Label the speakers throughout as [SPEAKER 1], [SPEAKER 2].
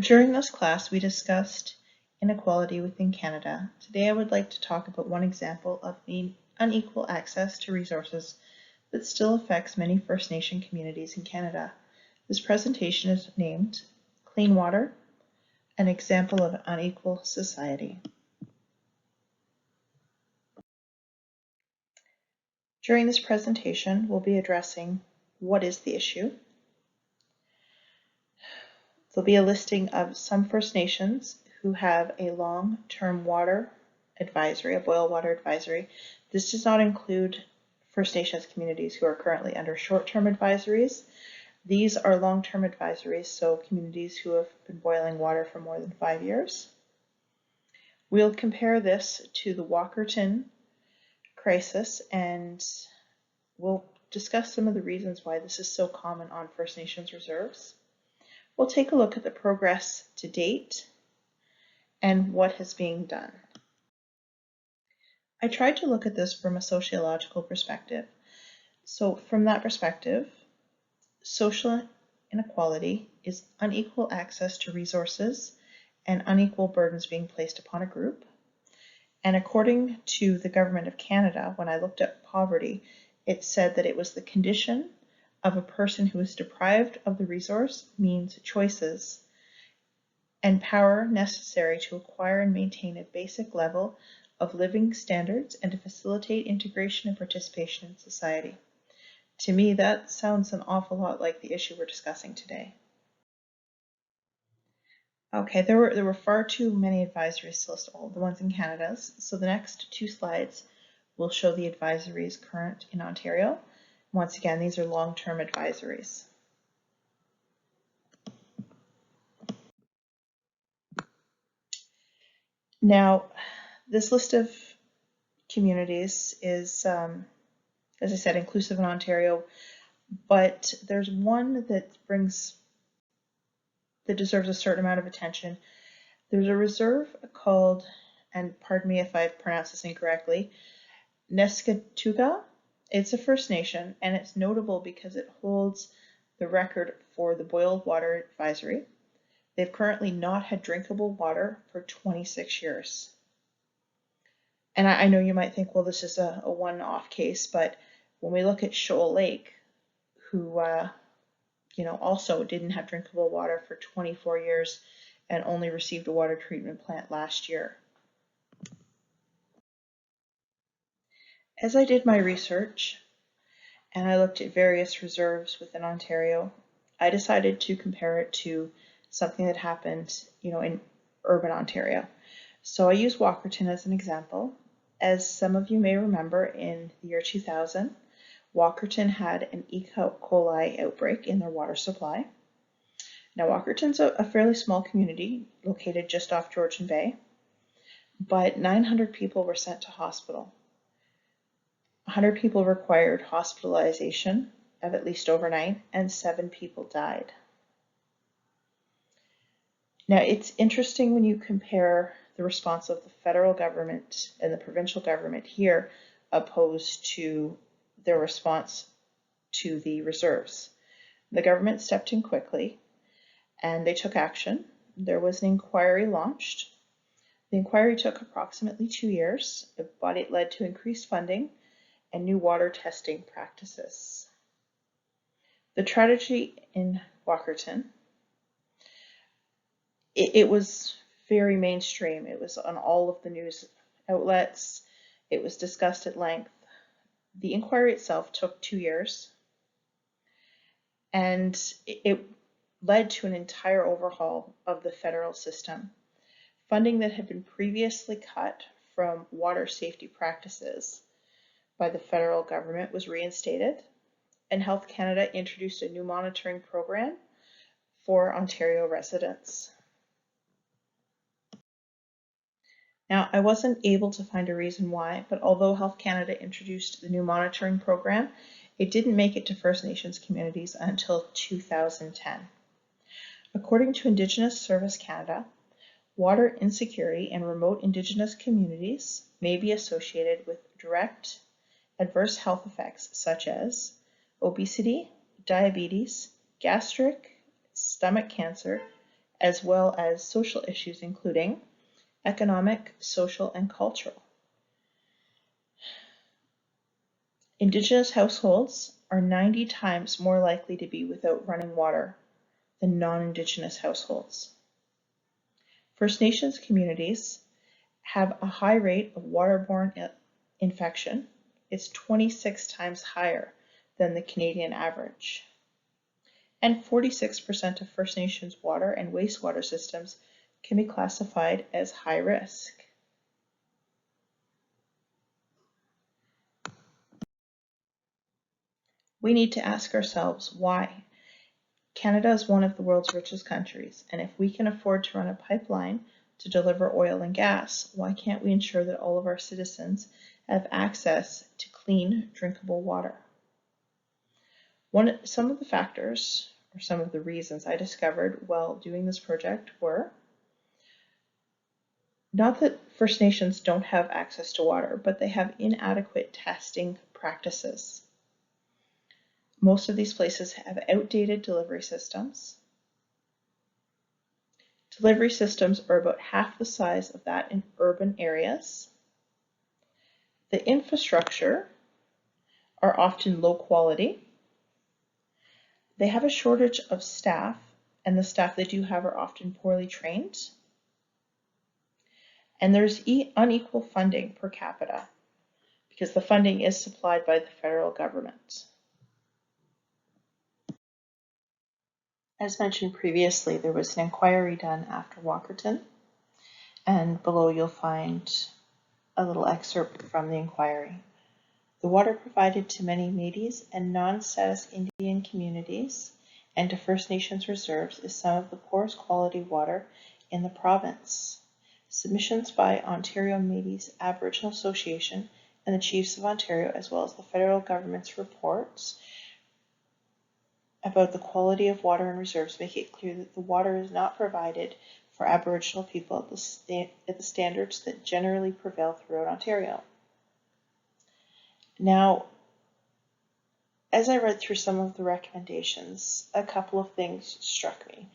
[SPEAKER 1] During this class, we discussed inequality within Canada. Today, I would like to talk about one example of unequal access to resources that still affects many First Nation communities in Canada. This presentation is named Clean Water, an Example of Unequal Society. During this presentation, we'll be addressing what is the issue. There'll be a listing of some First Nations who have a long-term water advisory, a boil water advisory. This does not include First Nations communities who are currently under short-term advisories. These are long-term advisories, so communities who have been boiling water for more than 5 years. We'll compare this to the Walkerton crisis, and we'll discuss some of the reasons why this is so common on First Nations reserves. We'll take a look at the progress to date and what is being done. I tried to look at this from a sociological perspective. So from that perspective, social inequality is unequal access to resources and unequal burdens being placed upon a group. And according to the Government of Canada, when I looked at poverty, it said that it was the condition of a person who is deprived of the resource, means, choices, and power necessary to acquire and maintain a basic level of living standards and to facilitate integration and participation in society. To me, that sounds an awful lot like the issue we're discussing today. Okay, there were far too many advisories to list all the ones in Canada's, so the next two slides will show the advisories current in Ontario. Once again, these are long-term advisories. Now, this list of communities is, as I said, inclusive in Ontario, but there's one that deserves a certain amount of attention. There's a reserve called, and pardon me if I pronounce this incorrectly, Neskatuga. It's a First Nation, and it's notable because it holds the record for the boiled water advisory. They've currently not had drinkable water for 26 years. And I know you might think, well, this is a one-off case, but when we look at Shoal Lake, who also didn't have drinkable water for 24 years and only received a water treatment plant last year. As I did my research and I looked at various reserves within Ontario, I decided to compare it to something that happened, in urban Ontario. So I use Walkerton as an example. As some of you may remember, in the year 2000, Walkerton had an E. coli outbreak in their water supply. Now, Walkerton's a fairly small community located just off Georgian Bay, but 900 people were sent to hospital. 100 people required hospitalization of at least overnight, and 7 people died. Now, it's interesting when you compare the response of the federal government and the provincial government here opposed to their response to the reserves. The government stepped in quickly and they took action. There was an inquiry launched. The inquiry took approximately 2 years, but it led to increased funding and new water testing practices. The tragedy in Walkerton, it was very mainstream. It was on all of the news outlets. It was discussed at length. The inquiry itself took 2 years, and it led to an entire overhaul of the federal system. Funding that had been previously cut from water safety practices by the federal government was reinstated, and Health Canada introduced a new monitoring program for Ontario residents. Now, I wasn't able to find a reason why, but although Health Canada introduced the new monitoring program, it didn't make it to First Nations communities until 2010. According to Indigenous Service Canada, water insecurity in remote Indigenous communities may be associated with direct adverse health effects such as obesity, diabetes, gastric, stomach cancer, as well as social issues including economic, social, and cultural. Indigenous households are 90 times more likely to be without running water than non-Indigenous households. First Nations communities have a high rate of waterborne infection. It's 26 times higher than the Canadian average. And 46% of First Nations water and wastewater systems can be classified as high risk. We need to ask ourselves why. Canada is one of the world's richest countries, and if we can afford to run a pipeline to deliver oil and gas, why can't we ensure that all of our citizens have access to clean, drinkable water? Some of the factors, or some of the reasons I discovered while doing this project were not that First Nations don't have access to water, but they have inadequate testing practices. Most of these places have outdated delivery systems. Delivery systems are about half the size of that in urban areas. The infrastructure are often low quality. They have a shortage of staff, and the staff they do have are often poorly trained. And there's unequal funding per capita because the funding is supplied by the federal government. As mentioned previously, there was an inquiry done after Walkerton, and below you'll find a little excerpt from the inquiry. The water provided to many Métis and non-status Indian communities and to First Nations reserves is some of the poorest quality water in the province. Submissions by Ontario Métis Aboriginal Association and the Chiefs of Ontario, as well as the federal government's reports about the quality of water in reserves, make it clear that the water is not provided for Aboriginal people at the standards that generally prevail throughout Ontario. Now, as I read through some of the recommendations, a couple of things struck me.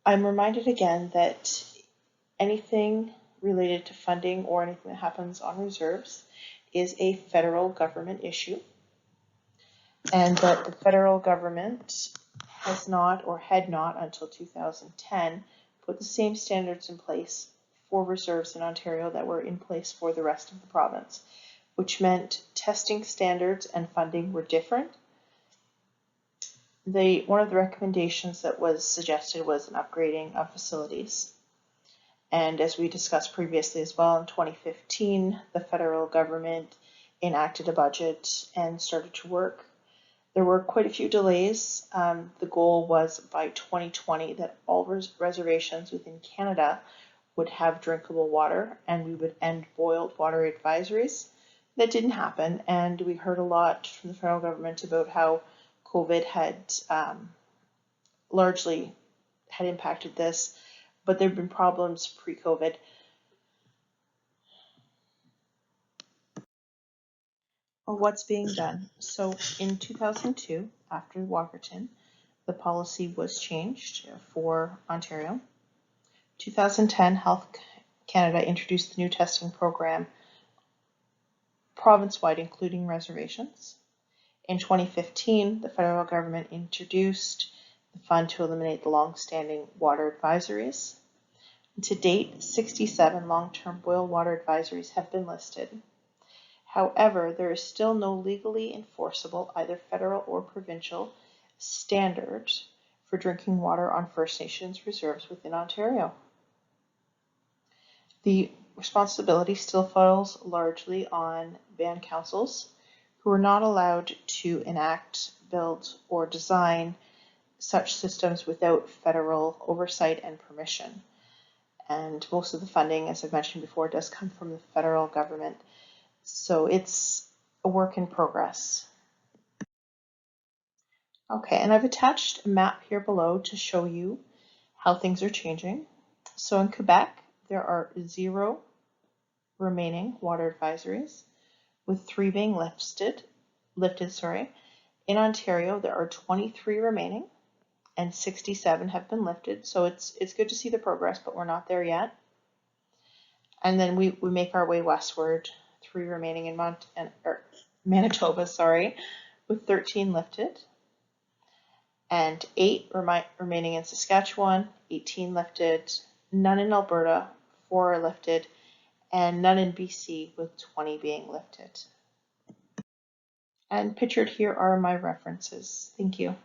[SPEAKER 1] I'm reminded again that anything related to funding or anything that happens on reserves is a federal government issue, and that the federal government has not or had not until 2010 put the same standards in place for reserves in Ontario that were in place for the rest of the province, which meant testing standards and funding were different. One of the recommendations that was suggested was an upgrading of facilities. And as we discussed previously as well, in 2015, the federal government enacted a budget and started to work. There were quite a few delays. The goal was by 2020 that all reservations within Canada would have drinkable water and we would end boiled water advisories. That didn't happen, and we heard a lot from the federal government about how COVID had largely impacted this, but there have been problems pre-COVID. What's being done? So in 2002, after Walkerton, the policy was changed for Ontario. 2010, Health Canada introduced the new testing program province-wide, including reservations. In 2015, the federal government introduced the fund to eliminate the long-standing water advisories. And to date, 67 long-term boil water advisories have been listed. However, there is still no legally enforceable, either federal or provincial, standard for drinking water on First Nations reserves within Ontario. The responsibility still falls largely on band councils, who are not allowed to enact, build, or design such systems without federal oversight and permission. And most of the funding, as I've mentioned before, does come from the federal government. So it's a work in progress. Okay, and I've attached a map here below to show you how things are changing. So in Quebec, there are 0 remaining water advisories, with 3 being lifted. In Ontario, there are 23 remaining, and 67 have been lifted. So it's good to see the progress, but we're not there yet. And then we make our way westward, 3 remaining in Manitoba, sorry, with 13 lifted, and 8 remaining in Saskatchewan, 18 lifted, none in Alberta, 4 are lifted, and none in BC, with 20 being lifted. And pictured here are my references. Thank you.